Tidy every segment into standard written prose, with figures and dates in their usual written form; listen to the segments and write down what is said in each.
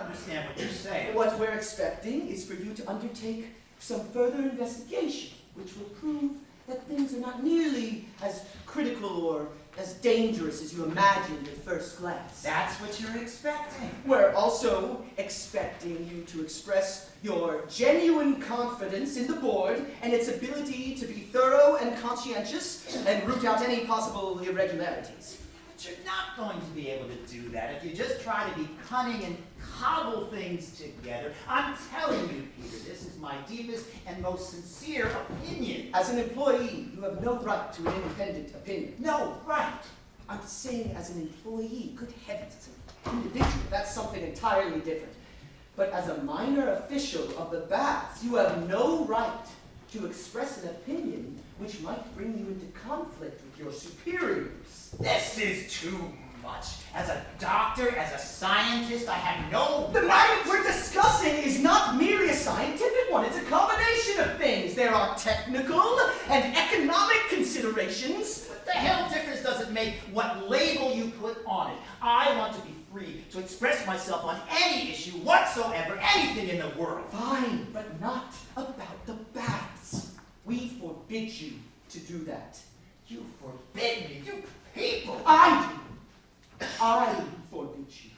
understand what you're saying. What we're expecting is for you to undertake some further investigation, which will prove that things are not nearly as critical or as dangerous as you imagined at first glance. That's what you're expecting. We're also expecting you to express your genuine confidence in the board and its ability to be thorough and conscientious and root out any possible irregularities. But you're not going to be able to do that if you just try to be cunning and cobble things together. I'm telling you, Peter, this is my deepest and most sincere opinion. As an employee, you have no right to an independent opinion. No, right. I'm saying as an employee, good heavens, as an individual, that's something entirely different. But as a minor official of the baths, you have no right to express an opinion which might bring you into conflict with your superiors. This is too much. As a doctor, as a scientist, I have no The right. matter we're discussing is not merely a scientific one. It's a combination of things. There are technical and economic considerations. What the hell difference does it make what label you put on it? I want to be free to express myself on any issue whatsoever, anything in the world. Fine, but not about the baths. We forbid you to do that. You forbid me, you people. I do. I forbid you.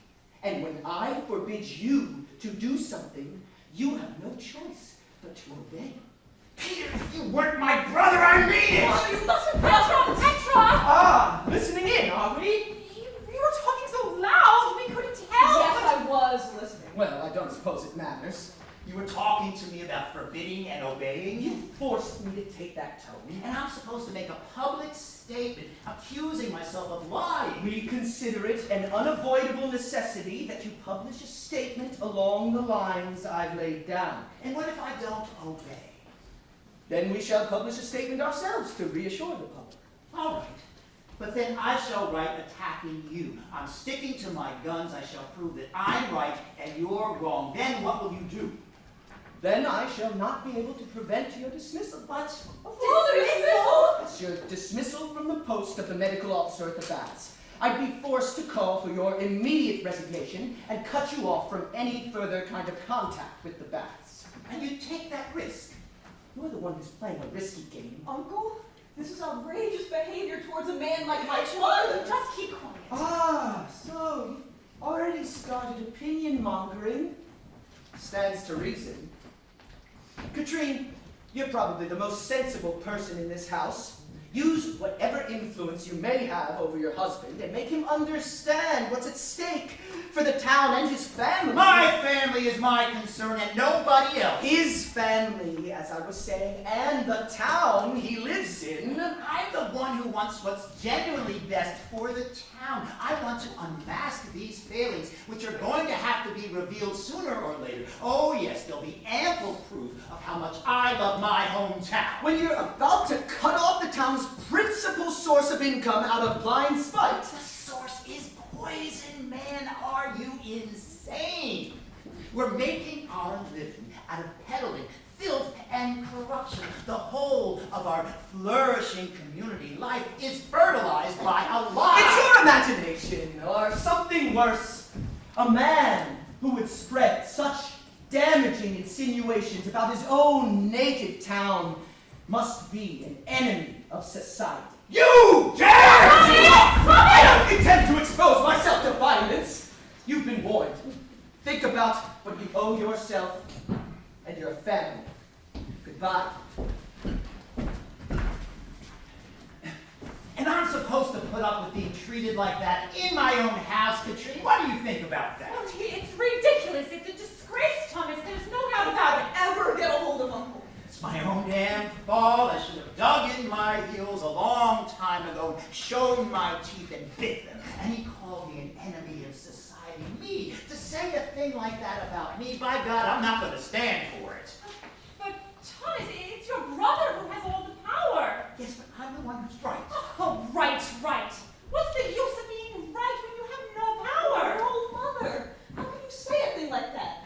And when I forbid you to do something, you have no choice but to obey. Peter, if you weren't my brother, I mean it! Oh, you mustn't Petra! Ah, listening in, are we? You were talking so loud, we couldn't tell. Yes, I was listening. Well, I don't suppose it matters. You were talking to me about forbidding and obeying? You forced me to take that tone. And I'm supposed to make a public statement accusing myself of lying. We consider it an unavoidable necessity that you publish a statement along the lines I've laid down. And what if I don't obey? Then we shall publish a statement ourselves to reassure the public. All right. But then I shall write attacking you. I'm sticking to my guns. I shall prove that I'm right and you're wrong. Then what will you do? Then I shall not be able to prevent your dismissal. What? Dismissal? It's your dismissal from the post of the medical officer at the baths. I'd be forced to call for your immediate resignation and cut you off from any further kind of contact with the baths. And you take that risk. You're the one who's playing a risky game. Uncle, this is outrageous behavior towards a man like my father. Just keep quiet. Ah, so you've already started opinion mongering. Stands to reason. Katrine, you're probably the most sensible person in this house. Use whatever influence you may have over your husband and make him understand what's at stake for the town and his family. My family is my concern and nobody else. His family, as I was saying, and the town he lives in. I'm the one who wants what's genuinely best for the town. I want to unmask these failings, which are going to have to be revealed sooner or later. Oh yes, there'll be ample proof of how much I love my hometown. When you're about to cut off the town's principal source of income out of blind spite. The source is poison, man. Are you insane? We're making our living out of peddling, filth, and corruption. The whole of our flourishing community life is fertilized by a lie. It's your imagination, or something worse. A man who would spread such damaging insinuations about his own native town must be an enemy of society. You dare! I don't intend to expose myself to violence. You've been warned. Think about what you owe yourself and your family. Goodbye. And I'm supposed to put up with being treated like that in my own house, Katrine? What do you think about that? Oh, it's ridiculous. It's a disgrace, Thomas. There's no doubt about it. Ever get a hold of Uncle? It's my own damn fault. I should have dug in my heels a long time ago, shown my teeth and bit them. And he called me an enemy of society. Me, to say a thing like that about me, by God, I'm not going to stand for it. But, Thomas, it's your brother who has all the power. Yes, but I'm the one who's right. Oh, right, right. What's the use of being right when you have no power? Your old mother. How can you say a thing like that?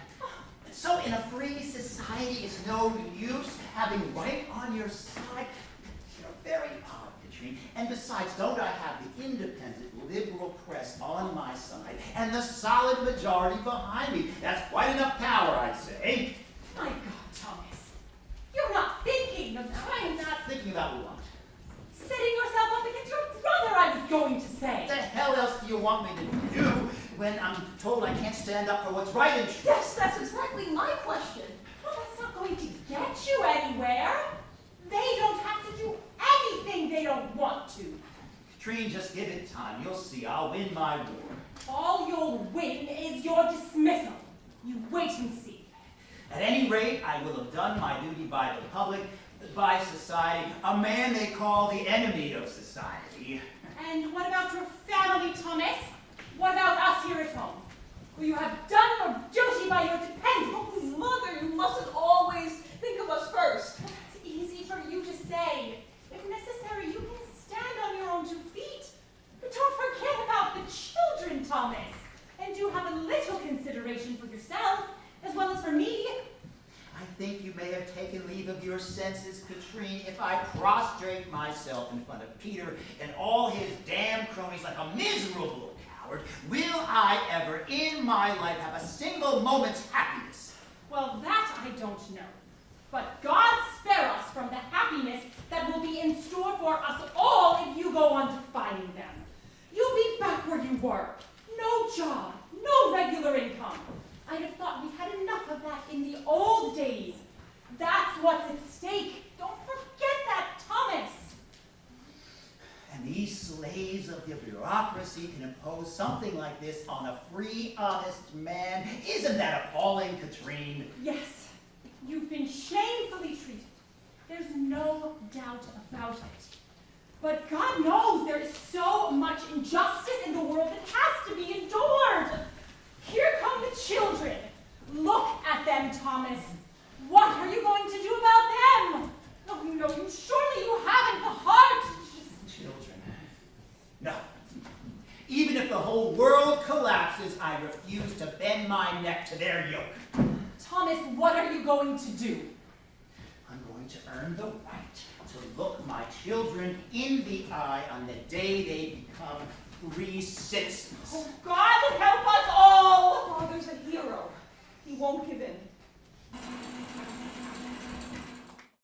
So in a free society, it's no use having right on your side. You're very odd, Katrine. And besides, don't I have the independent liberal press on on my side and the solid majority behind me. That's quite enough power, I say. My God, Thomas. You're not thinking of trying I'm not thinking about what? setting yourself up against your brother, I was going to say. What the hell else do you want me to do when I'm told I can't stand up for what's right and true? Yes, that's exactly my question. Well, that's not going to get you anywhere. They don't have to do anything they don't want to. Katrine, just give it time. You'll see. I'll win my war. All you'll win is your dismissal. You wait and see. At any rate, I will have done my duty by the public, by society, a man they call the enemy of society. And what about your family, Thomas? What about us here at home? Will you have done your duty by your dependents? Oh, Mother, you mustn't always think of us first. Well, that's easy for you to say. If necessary, you can stand on your own 2 feet. But don't forget about the children, Thomas. And do have a little consideration for yourself, as well as for me. I think you may have taken leave of your senses, Katrine, if I prostrate myself in front of Peter and all his damn cronies like a miserable coward. Will I ever in my life have a single moment's happiness? Well, that I don't know. But God spare us from the happiness that will be in store for us all if you go on defining them. You'll be back where you were. No job, no regular income. I'd have thought we had enough of that in the old days. That's what's at stake. Don't forget that, Thomas. And these slaves of the bureaucracy can impose something like this on a free, honest man. Isn't that appalling, Katrine? Yes, you've been shamefully treated. There's no doubt about it. But God knows there is so much injustice in the world that has to be endured. Here come the children. Look at them, Thomas. What are you going to do about them? No, surely you haven't the heart. Children. No. Even if the whole world collapses, I refuse to bend my neck to their yoke. Thomas, what are you going to do? I'm going to earn the right to look my children in the eye on the day they become free citizens. Oh, God help us all! Father's a hero. He won't give in.